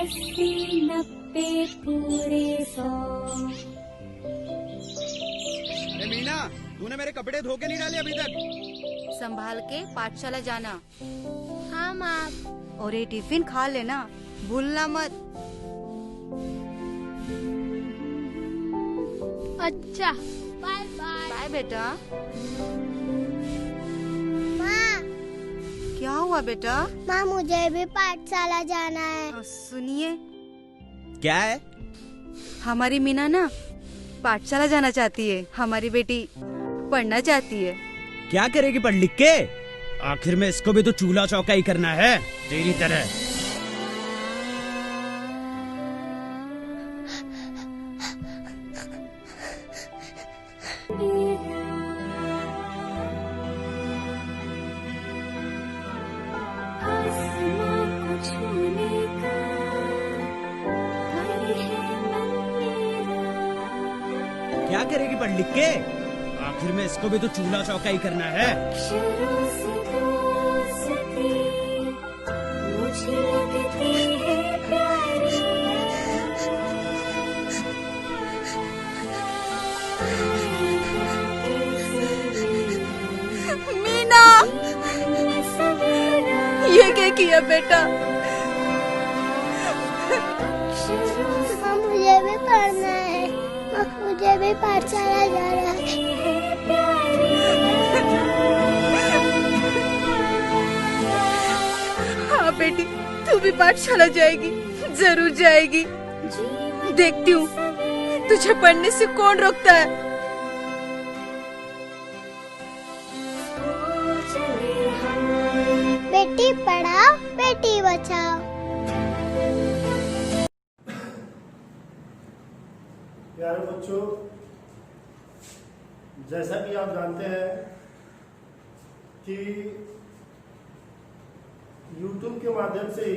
80 90 पूरे 100। अरे मीना, तूने मेरे कपड़े धो के नहीं डाले अभी तक? संभाल के पाठशाला जाना। हाँ माँ। और ये टिफिन खा लेना, भूलना मत। अच्छा, बाय बाय। बाय बेटा। माँ, क्या हुआ बेटा? माँ मुझे भी पाठशाला जाना है। सुनिए, क्या है? हमारी मीना ना पाठशाला जाना चाहती है। हमारी बेटी पढ़ना चाहती है। क्या करेगी पढ़ लिख के? आखिर में इसको भी तो चूल्हा चौका ही करना है तेरी तरह। आसमां को छूने का घर है मन मेरा। क्या करेगी पढ़ लिख के? आखिर में इसको भी तो चूल्हा चौका ही करना है। अक्षरों से दोस्ती मुझे लगती है प्यारी। मीना, ये क्या किया बेटा? माँ मुझे भी पढ़ना है। माँ मुझे भी पाठशाला जाना है। हाँ बेटी, तू भी पाठशाला जाएगी, जरूर जाएगी। देखती हूँ तुझे पढ़ने से कौन रोकता है। बेटी पढ़ाओ, बेटी बचाओ। प्यारे बच्चों, जैसा कि आप जानते हैं कि YouTube के माध्यम से ही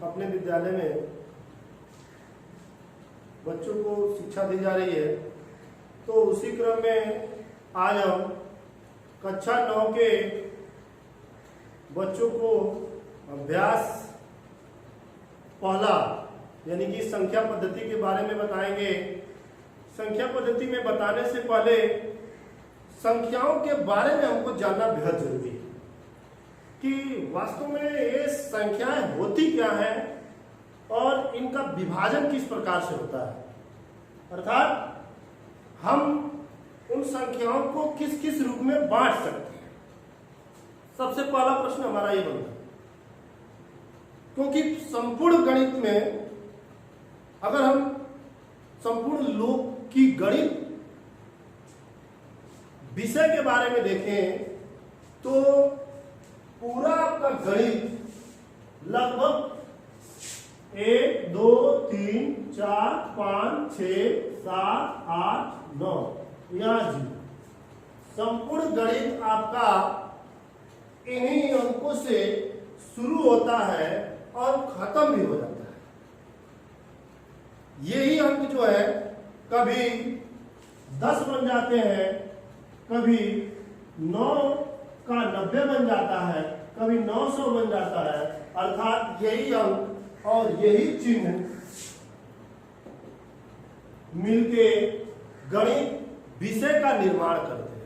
अपने विद्यालय में बच्चों को शिक्षा दी जा रही है। तो उसी क्रम में आज हम कक्षा 9 के बच्चों को अभ्यास पहला यानी कि संख्या पद्धति के बारे में बताएंगे। संख्या पद्धति में बताने से पहले संख्याओं के बारे में हमको जानना बेहद जरूरी है कि वास्तव में ये संख्याएं होती क्या है और इनका विभाजन किस प्रकार से होता है, अर्थात हम उन संख्याओं को किस किस रूप में बांट सकते हैं। सबसे पहला प्रश्न हमारा ये बनता है, क्योंकि संपूर्ण गणित में अगर हम संपूर्ण लोक की गणित विषय के बारे में देखें तो पूरा आपका गणित लगभग 1 2 3 4 5 6 7 8 9 यहाँ जी संपूर्ण गणित आपका इन्हीं अंकों से शुरू होता है और खत्म भी हो जाता है। यही अंक जो है कभी 10 बन जाते हैं, कभी 9 का 90 बन जाता है, कभी 900 बन जाता है। अर्थात यही अंक और यही चिन्ह मिलके गणित विषय का निर्माण करते हैं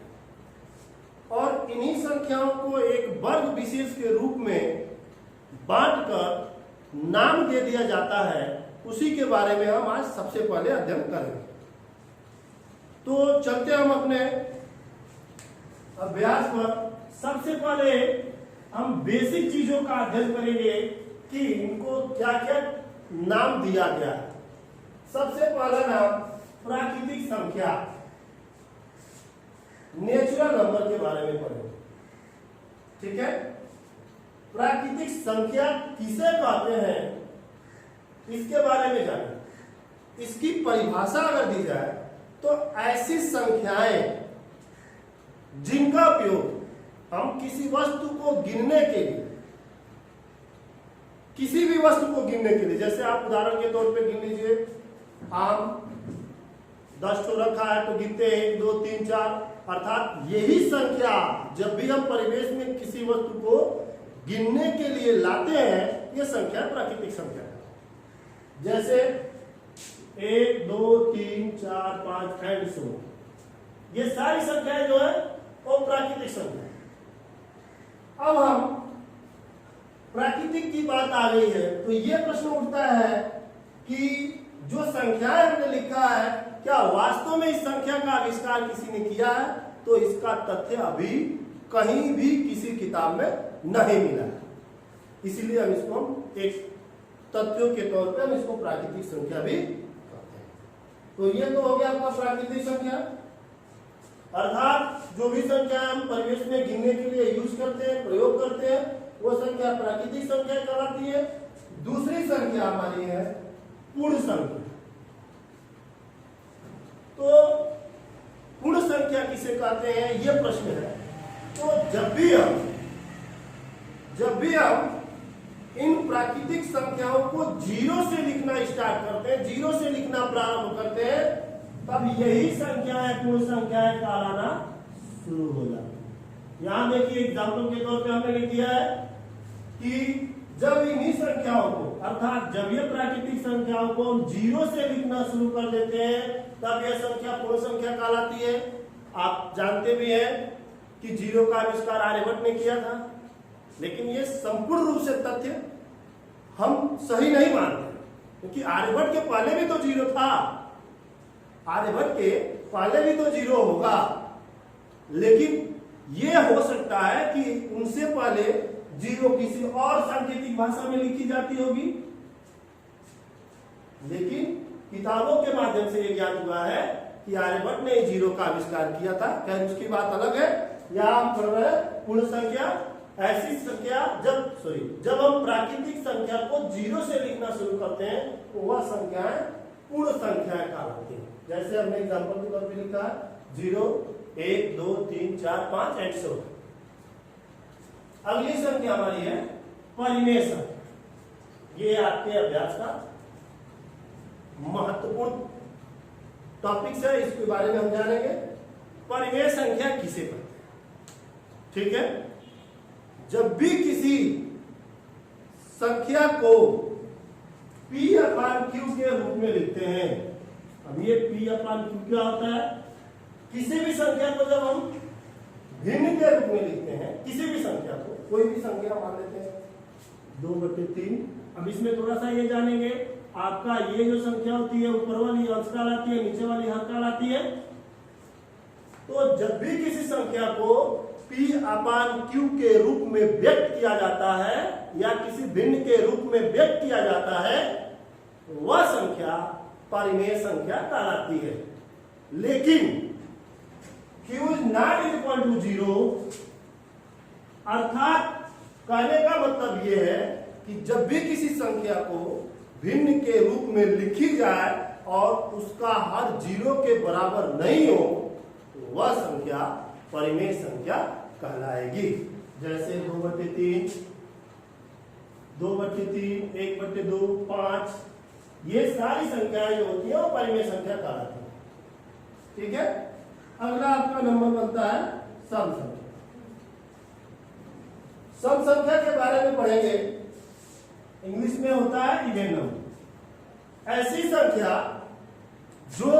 और इन्हीं संख्याओं को एक वर्ग विशेष के रूप में बांटकर नाम दे दिया जाता है। उसी के बारे में हम आज सबसे पहले अध्ययन करेंगे। तो चलते हम अपने अभ्यास पर। सबसे पहले हम बेसिक चीजों का अध्ययन करेंगे कि इनको क्या क्या नाम दिया गया है। सबसे पहला नाम प्राकृतिक संख्या, नेचुरल नंबर के बारे में पढ़ेंगे। ठीक है, प्राकृतिक संख्या किसे कहते हैं इसके बारे में जानें। इसकी परिभाषा अगर दी जाए तो ऐसी संख्याएं जिनका उपयोग हम किसी वस्तु को गिनने के लिए, किसी भी वस्तु को गिनने के लिए, जैसे आप उदाहरण के तौर पे गिन लीजिए, आम 10 ठो रखा है तो गिनते हैं 1 2 3 4। अर्थात यही संख्या जब भी हम परिवेश में किसी वस्तु को गिनने के लिए लाते हैं, यह संख्या प्राकृतिक संख्या है। जैसे 1 2 3 4 5 एंड सो। ये सारी संख्याएं जो है वो प्राकृतिक संख्या है। अब हम प्राकृतिक की बात आ गई है तो ये प्रश्न उठता है कि जो संख्याएं हमने लिखा है क्या वास्तव में इस संख्या का आविष्कार किसी ने किया है? तो इसका तथ्य अभी कहीं भी किसी किताब में नहीं मिला है। इसीलिए हम इसको एक तथ्यों के तौर पे हम इसको प्राकृतिक संख्या भी कहते हैं। तो ये तो हो गया आपका प्राकृतिक संख्या, अर्थात जो भी संख्या हम परिवेश में गिनने के लिए यूज करते हैं, प्रयोग करते हैं, वो संख्या प्राकृतिक संख्या कहलाती है। दूसरी संख्या हमारी है पूर्ण संख्या। तो पूर्ण संख्या किसे कहते हैं ये प्रश्न है। तो जब भी हम इन प्राकृतिक संख्याओं को जीरो से लिखना स्टार्ट करते हैं, जीरो से लिखना प्रारंभ करते हैं, तब यही संख्याएं पूर्ण संख्याएं कहलाना शुरू हो जाती। यहां देखिए एग्जाम्पल के तौर पे हमने लिख दिया है कि जब इन्हीं संख्याओं को अर्थात जब ये प्राकृतिक संख्याओं को हम जीरो से लिखना शुरू कर देते हैं तब यह संख्या पूर्ण संख्या कहलाती है। आप जानते भी हैं कि जीरो का आविष्कार आर्यभट्ट ने किया था, लेकिन ये संपूर्ण रूप से तथ्य हम सही नहीं मानते, क्योंकि आर्यभट्ट के पहले भी तो जीरो था, आर्यभट्ट के पहले भी तो जीरो होगा, लेकिन ये हो सकता है कि उनसे पहले जीरो किसी और सांकेतिक भाषा में लिखी जाती होगी, लेकिन किताबों के माध्यम से ये ज्ञात हुआ है कि आर्यभट्ट ने जीरो का आविष्कार किया था। खैर उसकी बात अलग है। यहाँ हम पढ़ रहे हैं पूर्ण संख्या, ऐसी संख्या जब हम प्राकृतिक संख्या को जीरो से लिखना शुरू करते हैं तो वह संख्याएं पूर्ण संख्याएं कहलाती हैं। जैसे हमने एग्जाम्पल के तौर पर लिखा है 0 1 2 3 4 5 एंड सो। अगली संख्या हमारी है परिमेय संख्या। ये आपके अभ्यास का महत्वपूर्ण टॉपिक्स है, इसके बारे में हम जानेंगे। परिमेय संख्या किसे कहते हैं? ठीक है, जब भी किसी संख्या को P/Q के रूप में लिखते हैं, अब ये P/Q क्या होता है? किसी भी संख्या को जब हम भिन्न के रूप में लिखते हैं, किसी भी संख्या को, कोई भी संख्या मान लेते हैं 2/3। अब इसमें थोड़ा सा ये जानेंगे, आपका ये जो संख्या होती है ऊपर वाली अंश कहलाती है, नीचे वाली हर कहलाती है। तो जब भी किसी संख्या को P/Q के रूप में व्यक्त किया जाता है या किसी भिन्न के रूप में व्यक्त किया जाता है, वह संख्या परिमेय संख्या कहलाती है। लेकिन Q is not equal to 0, अर्थात कहने का मतलब यह है कि जब भी किसी संख्या को भिन्न के रूप में लिखी जाए और उसका हर जीरो के बराबर नहीं हो तो वह संख्या परिमेय संख्या कहलाएगी। जैसे 2/3, 2/3, 1/2, 5, ये सारी संख्याएं जो होती है वो परिमेय संख्या कहलाती है। ठीक है, अगला आपका नंबर बनता है सम संख्या। सम संख्या के बारे में पढ़ेंगे, इंग्लिश में होता है इवेन नंबर। ऐसी संख्या जो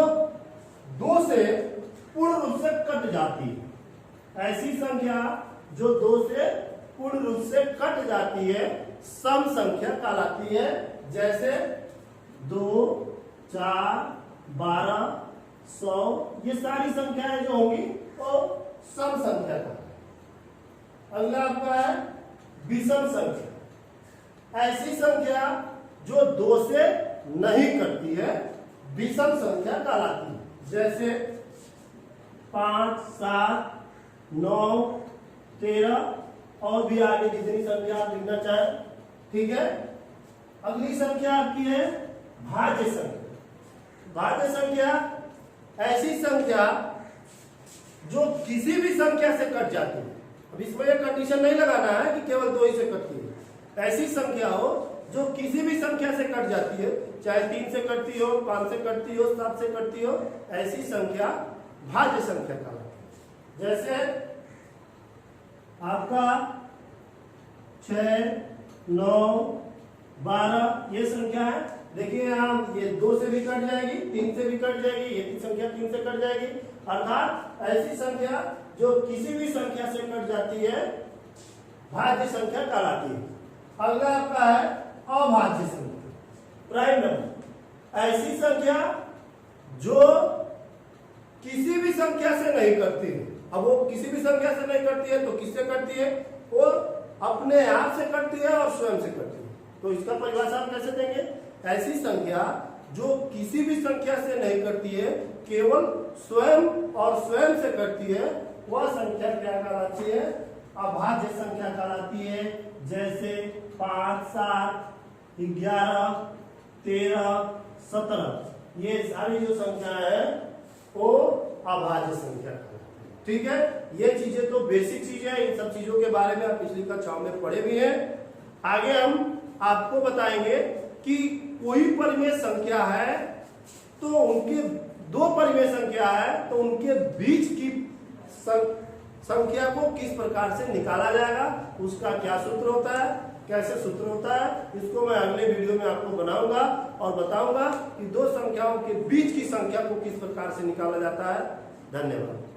2 से पूर्ण रूप से कट जाती है, ऐसी संख्या जो 2 से पूर्ण रूप से कट जाती है सम संख्या कहलाती है। जैसे 2, 4, 12, 100, ये सारी संख्याएं जो होंगी वो सम संख्या कहलाती है। अगला आपका है विषम संख्या। ऐसी संख्या जो 2 से नहीं कटती है विषम संख्या कहलाती है। जैसे 5, 7, 9, 13 और भी आगे जितनी संख्या आप लिखना चाहें। ठीक है, अगली संख्या आपकी है भाज्य संख्या। भाज्य संख्या ऐसी संख्या जो किसी भी संख्या से कट जाती है। अब इसमें यह कंडीशन नहीं लगाना है कि केवल 2 ही से कटती है। ऐसी संख्या हो जो किसी भी संख्या से कट जाती है, चाहे 3 से कटती हो, 5 से कटती हो, 7 से कटती हो, ऐसी संख्या भाज्य संख्या कहलाती है। जैसे आपका 6, 9, 12 ये संख्या है देखिए यहाँ ये 2 से भी कट जाएगी, 3 से भी कट जाएगी, ये की संख्या 3 से कट जाएगी। अर्थात ऐसी संख्या जो किसी भी संख्या से कट जाती है भाज्य संख्या कहलाती है। अगला आपका है अभाज्य संख्या, प्राइम नंबर। ऐसी संख्या जो किसी भी संख्या से नहीं कटती है। अब वो किसी भी संख्या से नहीं कटती है तो किससे कटती है? वो अपने आप से कटती है और स्वयं से कटती है। तो इसका परिभाषा हम कैसे देंगे? ऐसी संख्या जो किसी भी संख्या से नहीं कटती है, केवल स्वयं और स्वयं से कटती है, वह संख्या क्या कहलाती है? अभाज्य संख्या कहलाती है। जैसे 5, 7, 11, 13, 17 ये सारी जो संख्या है वो अभाज्य संख्या कहलाती है। ठीक है, ये चीजें तो बेसिक चीजें हैं। इन सब चीजों के बारे में आप पिछली कक्षाओं में पढ़े भी हैं। आगे हम आपको बताएंगे कि कोई परिमेय संख्या है तो उनके 2 परिमेय संख्या है तो उनके बीच की संख्या को किस प्रकार से निकाला जाएगा, उसका क्या सूत्र होता है, कैसे सूत्र होता है, इसको मैं अगले वीडियो में आपको बनाऊंगा और बताऊंगा कि 2 संख्याओं के बीच की संख्या को किस प्रकार से निकाला जाता है। धन्यवाद।